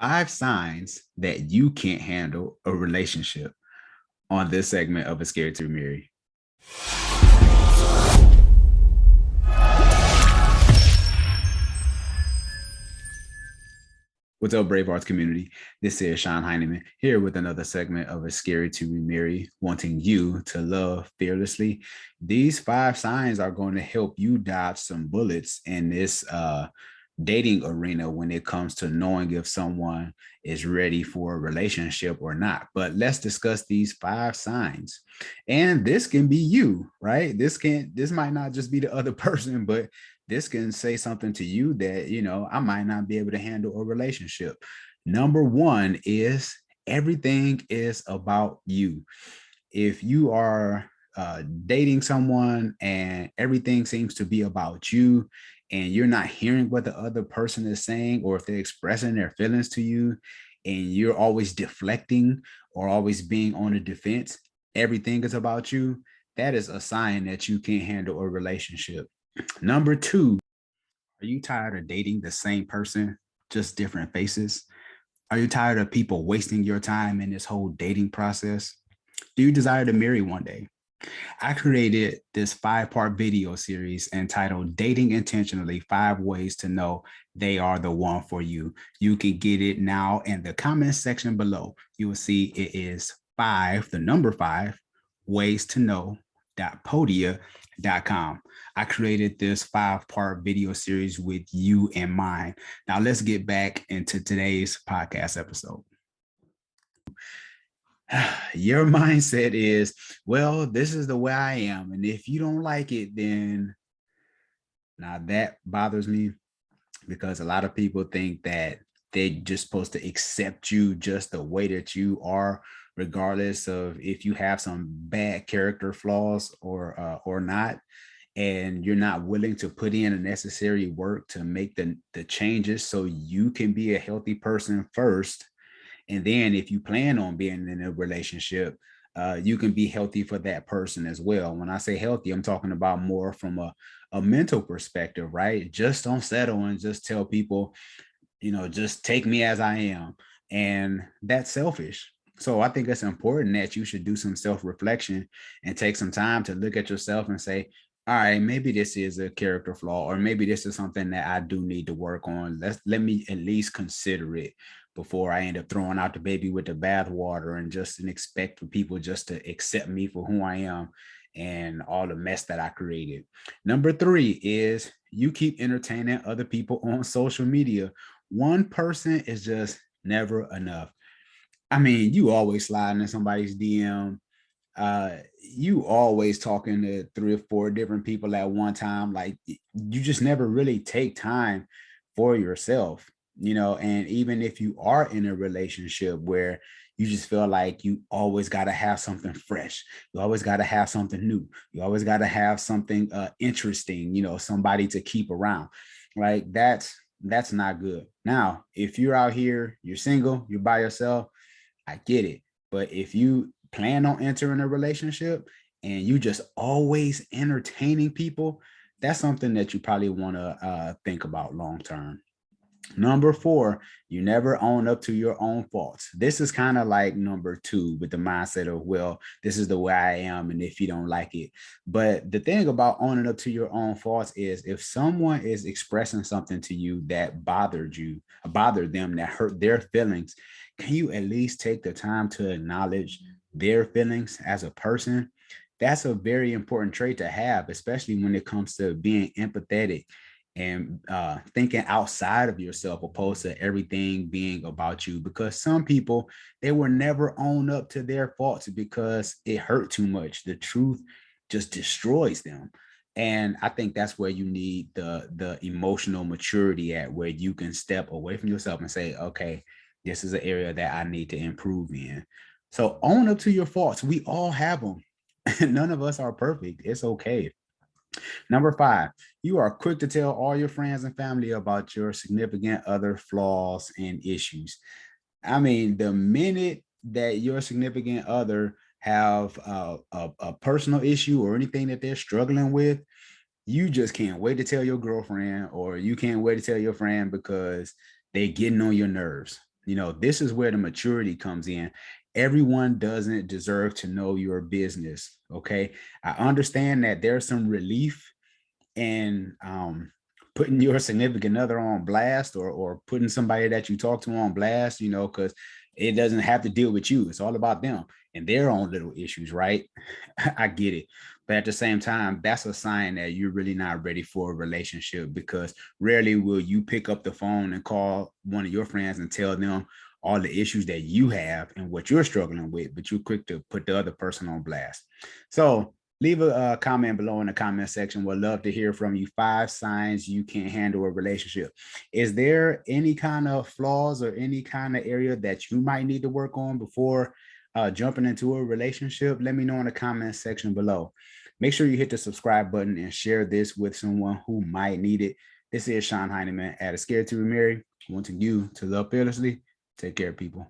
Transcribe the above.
5 signs that you can't handle a relationship on this segment of A Scared to Marry. What's up, Brave Arts community? This is Shon Hyneman here with another segment of A Scary to Remarry, wanting you to love fearlessly. These 5 signs are going to help you dodge some bullets in this dating arena when it comes to knowing if someone is ready for a relationship or not. But let's discuss these 5 signs. And this can be you, right? This might not just be the other person, but this can say something to you that, I might not be able to handle a relationship. Number 1 is everything is about you. If you are dating someone and everything seems to be about you and you're not hearing what the other person is saying, or if they're expressing their feelings to you and you're always deflecting or always being on the defense, everything is about you, that is a sign that you can't handle a relationship. Number 2, are you tired of dating the same person, just different faces? Are you tired of people wasting your time in this whole dating process? Do you desire to marry one day? I created this 5-part video series entitled Dating Intentionally 5 Ways to Know They Are the One for You. You can get it now in the comment section below. You will see it is 5, the number 5, ways to know podia.com. I created this 5-part video series with you in mind. Now let's get back into today's podcast episode. Your mindset is, well, this is the way I am. And if you don't like it, then now that bothers me, because a lot of people think that they're just supposed to accept you just the way that you are, regardless of if you have some bad character flaws or not. And you're not willing to put in the necessary work to make the changes so you can be a healthy person first. And then if you plan on being in a relationship, you can be healthy for that person as well. When I say healthy, I'm talking about more from a mental perspective, right? Just don't settle and just tell people, just take me as I am. And that's selfish. So I think it's important that you should do some self-reflection and take some time to look at yourself and say, all right, maybe this is a character flaw, or maybe this is something that I do need to work on. Let me at least consider it before I end up throwing out the baby with the bathwater and just expect for people just to accept me for who I am and all the mess that I created. Number 3 is you keep entertaining other people on social media. One person is just never enough. I mean, you always sliding in somebody's DM. You always talking to 3 or 4 different people at one time. Like, you just never really take time for yourself, and even if you are in a relationship where you just feel like you always got to have something fresh, you always got to have something new, you always got to have something interesting, somebody to keep around, like that's not good. Now, if you're out here, you're single, you're by yourself, I get it. But if you plan on entering a relationship and you just always entertaining people, that's something that you probably want to think about long term. Number 4, you never own up to your own faults. This is kind of like number 2 with the mindset of, well, this is the way I am, and if you don't like it. But the thing about owning up to your own faults is if someone is expressing something to you that bothered them, that hurt their feelings, can you at least take the time to acknowledge their feelings as a person? That's a very important trait to have, especially when it comes to being empathetic and thinking outside of yourself, opposed to everything being about you. Because some people, they will never own up to their faults because it hurt too much. The truth just destroys them. And I think that's where you need the emotional maturity at, where you can step away from yourself and say, okay, this is an area that I need to improve in. So own up to your faults. We all have them. None of us are perfect. It's okay. Number 5, you are quick to tell all your friends and family about your significant other flaws and issues. I mean, the minute that your significant other have a personal issue or anything that they're struggling with, you just can't wait to tell your girlfriend, or you can't wait to tell your friend, because they're getting on your nerves. This is where the maturity comes in. Everyone doesn't deserve to know your business. Okay. I understand that there's some relief in putting your significant other on blast, or putting somebody that you talk to on blast, because it doesn't have to deal with you. It's all about them and their own little issues, right? I get it. But at the same time, that's a sign that you're really not ready for a relationship, because rarely will you pick up the phone and call one of your friends and tell them all the issues that you have and what you're struggling with, but you're quick to put the other person on blast. So leave a comment below in the comment section. We'd love to hear from you. 5 signs you can't handle a relationship. Is there any kind of flaws or any kind of area that you might need to work on before jumping into a relationship? Let me know in the comment section below. Make sure you hit the subscribe button and share this with someone who might need it. This is Shon Hyneman at A Scared to Be Married, wanting you to love fearlessly. Take care, people.